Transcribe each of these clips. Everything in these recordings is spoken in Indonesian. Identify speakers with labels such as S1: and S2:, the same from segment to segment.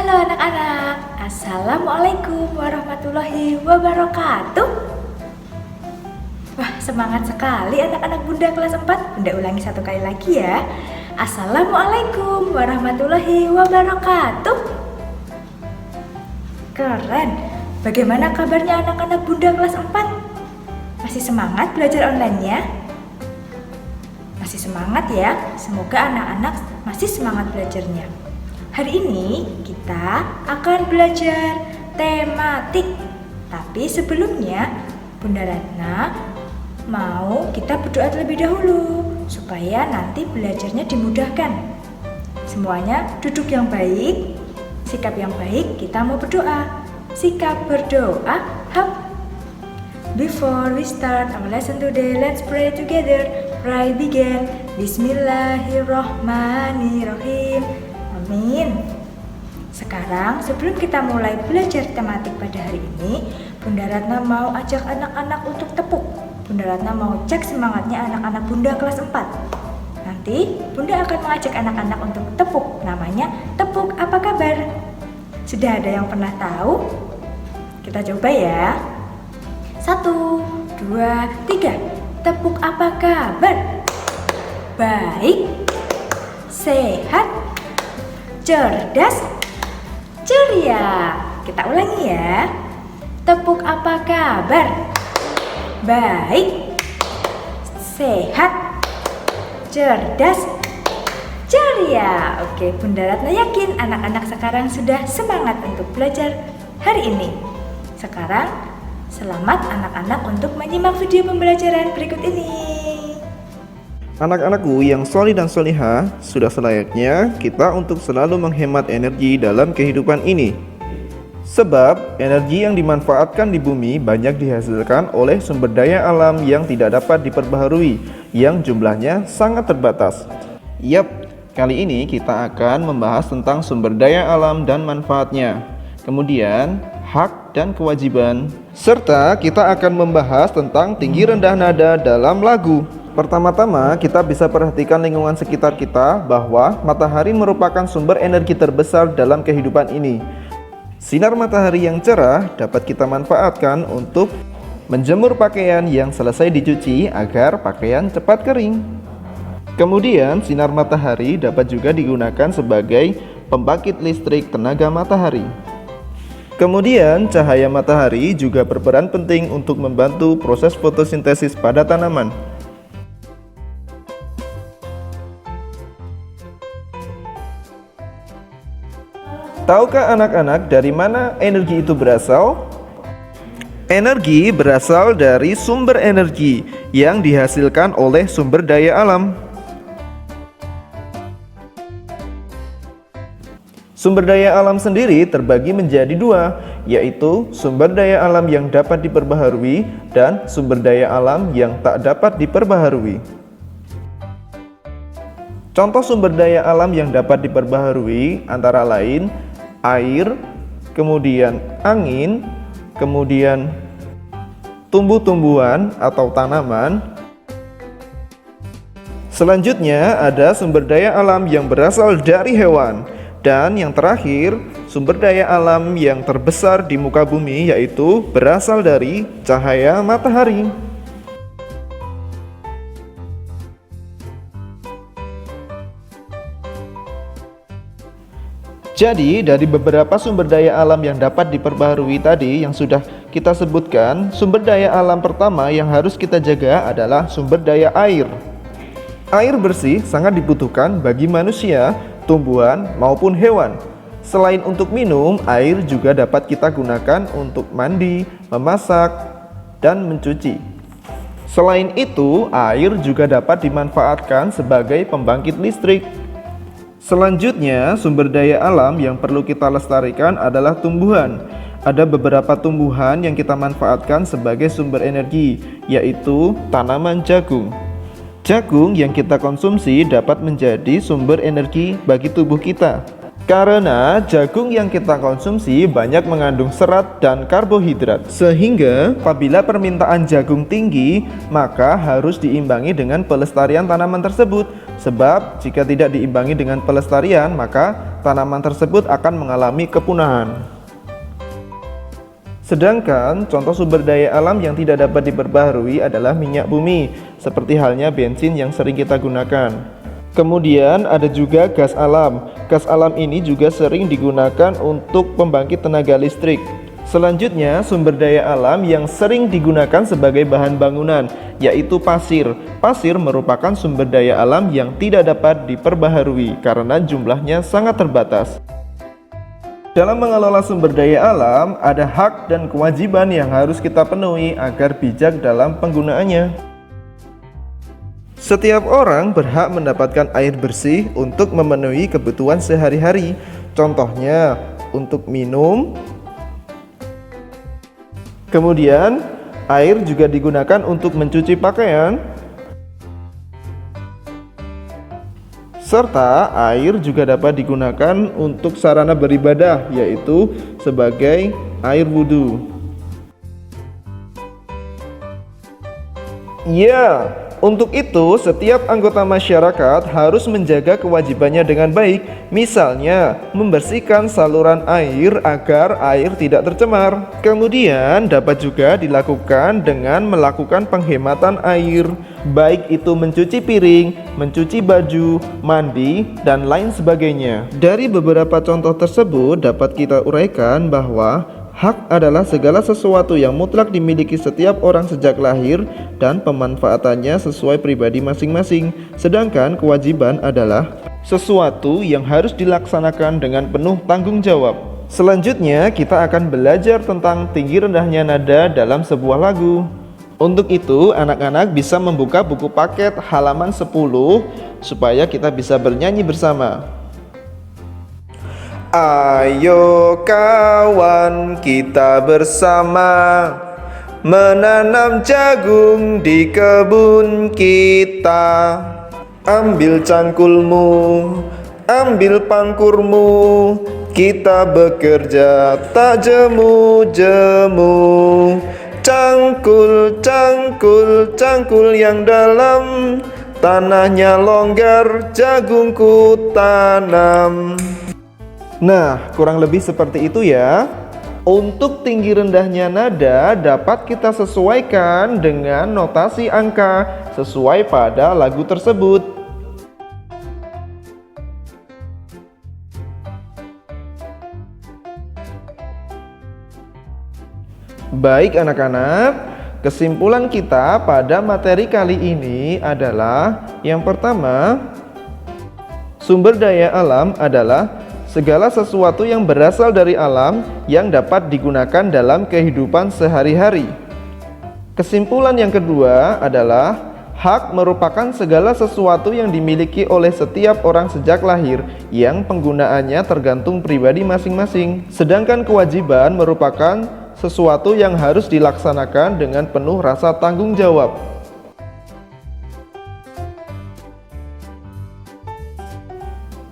S1: Halo anak-anak, Assalamualaikum warahmatullahi wabarakatuh. Wah, semangat sekali anak-anak Bunda kelas 4. Bunda ulangi satu kali lagi ya. Assalamualaikum warahmatullahi wabarakatuh. Keren. Bagaimana kabarnya anak-anak Bunda kelas 4? Masih semangat belajar online-nya? Masih semangat ya? Semoga anak-anak masih semangat belajarnya. Hari ini kita akan belajar tematik. Tapi sebelumnya Bunda Ratna mau kita berdoa terlebih dahulu supaya nanti belajarnya dimudahkan. Semuanya duduk yang baik, sikap yang baik, kita mau berdoa. Sikap berdoa, hap. Before we start our lesson today, let's pray together. Pray begin. Bismillahirrahmanirrahim. Amin. Sekarang sebelum kita mulai belajar tematik pada hari ini, Bunda Ratna mau ajak anak-anak untuk tepuk. Bunda Ratna mau cek semangatnya anak-anak Bunda kelas 4. Nanti Bunda akan mengajak anak-anak untuk tepuk. Namanya tepuk apa kabar? Sudah ada yang pernah tahu? Kita coba ya. 1, 2, 3. Tepuk apa kabar? Baik, sehat, cerdas, ceria. Kita ulangi ya. Tepuk apa kabar? Baik, sehat, cerdas, ceria. Oke, Bunda Ratna yakin anak-anak sekarang sudah semangat untuk belajar hari ini. Sekarang, selamat anak-anak untuk menyimak video pembelajaran berikut ini.
S2: Anak-anakku yang solih dan solihah, sudah selayaknya kita untuk selalu menghemat energi dalam kehidupan ini. Sebab energi yang dimanfaatkan di bumi banyak dihasilkan oleh sumber daya alam yang tidak dapat diperbaharui, yang jumlahnya sangat terbatas. Yap, kali ini kita akan membahas tentang sumber daya alam dan manfaatnya. Kemudian, hak dan kewajiban. Serta kita akan membahas tentang tinggi rendah nada dalam lagu. Pertama-tama, kita bisa perhatikan lingkungan sekitar kita bahwa matahari merupakan sumber energi terbesar dalam kehidupan ini. Sinar matahari yang cerah dapat kita manfaatkan untuk menjemur pakaian yang selesai dicuci agar pakaian cepat kering. Kemudian, sinar matahari dapat juga digunakan sebagai pembangkit listrik tenaga matahari. Kemudian, cahaya matahari juga berperan penting untuk membantu proses fotosintesis pada tanaman. Tahukah anak-anak dari mana energi itu berasal? Energi berasal dari sumber energi yang dihasilkan oleh sumber daya alam. Sumber daya alam sendiri terbagi menjadi dua, yaitu sumber daya alam yang dapat diperbaharui dan sumber daya alam yang tak dapat diperbaharui. Contoh sumber daya alam yang dapat diperbaharui antara lain air, kemudian angin, kemudian tumbuh-tumbuhan atau tanaman. Selanjutnya ada sumber daya alam yang berasal dari hewan. Dan yang terakhir, sumber daya alam yang terbesar di muka bumi yaitu berasal dari cahaya matahari. Jadi, dari beberapa sumber daya alam yang dapat diperbaharui tadi yang sudah kita sebutkan, sumber daya alam pertama yang harus kita jaga adalah sumber daya air. Air bersih sangat dibutuhkan bagi manusia, tumbuhan, maupun hewan. Selain untuk minum, air juga dapat kita gunakan untuk mandi, memasak, dan mencuci. Selain itu, air juga dapat dimanfaatkan sebagai pembangkit listrik. Selanjutnya, sumber daya alam yang perlu kita lestarikan adalah tumbuhan. Ada beberapa tumbuhan yang kita manfaatkan sebagai sumber energi, yaitu tanaman jagung. Jagung yang kita konsumsi dapat menjadi sumber energi bagi tubuh kita. Karena jagung yang kita konsumsi banyak mengandung serat dan karbohidrat, sehingga apabila permintaan jagung tinggi, maka harus diimbangi dengan pelestarian tanaman tersebut. Sebab jika tidak diimbangi dengan pelestarian, maka tanaman tersebut akan mengalami kepunahan. Sedangkan contoh sumber daya alam yang tidak dapat diperbaharui adalah minyak bumi, seperti halnya bensin yang sering kita gunakan. Kemudian ada juga gas alam. Gas alam ini juga sering digunakan untuk pembangkit tenaga listrik. Selanjutnya, sumber daya alam yang sering digunakan sebagai bahan bangunan, yaitu pasir. Pasir merupakan sumber daya alam yang tidak dapat diperbaharui karena jumlahnya sangat terbatas. Dalam mengelola sumber daya alam, ada hak dan kewajiban yang harus kita penuhi agar bijak dalam penggunaannya. Setiap orang berhak mendapatkan air bersih untuk memenuhi kebutuhan sehari-hari. Contohnya, untuk minum. Kemudian, air juga digunakan untuk mencuci pakaian. Serta air juga dapat digunakan untuk sarana beribadah, yaitu sebagai air wudhu. Ya, untuk itu setiap anggota masyarakat harus menjaga kewajibannya dengan baik. Misalnya, membersihkan saluran air agar air tidak tercemar. Kemudian dapat juga dilakukan dengan melakukan penghematan air, baik itu mencuci piring, mencuci baju, mandi, dan lain sebagainya. Dari beberapa contoh tersebut dapat kita uraikan bahwa hak adalah segala sesuatu yang mutlak dimiliki setiap orang sejak lahir dan pemanfaatannya sesuai pribadi masing-masing. Sedangkan kewajiban adalah sesuatu yang harus dilaksanakan dengan penuh tanggung jawab. Selanjutnya kita akan belajar tentang tinggi rendahnya nada dalam sebuah lagu. Untuk itu anak-anak bisa membuka buku paket halaman 10 supaya kita bisa bernyanyi bersama. Ayo kawan, kita bersama menanam jagung di kebun kita. Ambil cangkulmu, ambil pangkurmu, kita bekerja tak jemu-jemu. Cangkul, cangkul, cangkul yang dalam, tanahnya longgar, jagungku tanam. Nah, kurang lebih seperti itu ya. Untuk tinggi rendahnya nada dapat kita sesuaikan dengan notasi angka sesuai pada lagu tersebut. Baik anak-anak, kesimpulan kita pada materi kali ini adalah yang pertama, sumber daya alam adalah segala sesuatu yang berasal dari alam yang dapat digunakan dalam kehidupan sehari-hari. Kesimpulan yang kedua adalah hak merupakan segala sesuatu yang dimiliki oleh setiap orang sejak lahir yang penggunaannya tergantung pribadi masing-masing. Sedangkan kewajiban merupakan sesuatu yang harus dilaksanakan dengan penuh rasa tanggung jawab.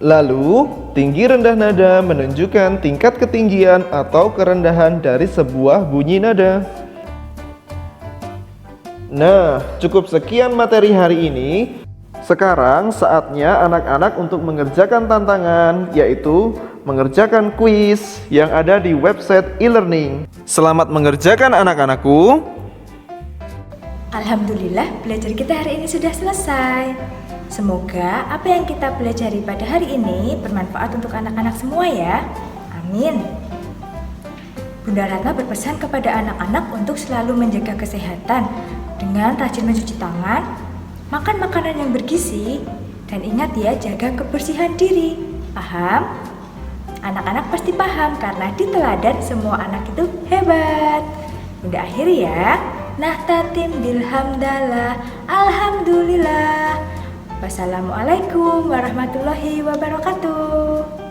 S2: Lalu, tinggi rendah nada menunjukkan tingkat ketinggian atau kerendahan dari sebuah bunyi nada. Nah, cukup sekian materi hari ini. Sekarang saatnya anak-anak untuk mengerjakan tantangan, yaitu mengerjakan kuis yang ada di website e-learning. Selamat mengerjakan anak-anakku.
S1: Alhamdulillah, belajar kita hari ini sudah selesai. Semoga apa yang kita pelajari pada hari ini bermanfaat untuk anak-anak semua ya. Amin. Bunda Ratna berpesan kepada anak-anak untuk selalu menjaga kesehatan dengan rajin mencuci tangan, makan makanan yang bergizi, dan ingat ya, jaga kebersihan diri. Paham? Anak-anak pasti paham karena di teladan semua anak itu hebat. Bunda akhiri ya. Nahtatim bilhamdalah, alhamdulillah. Wassalamualaikum warahmatullahi wabarakatuh.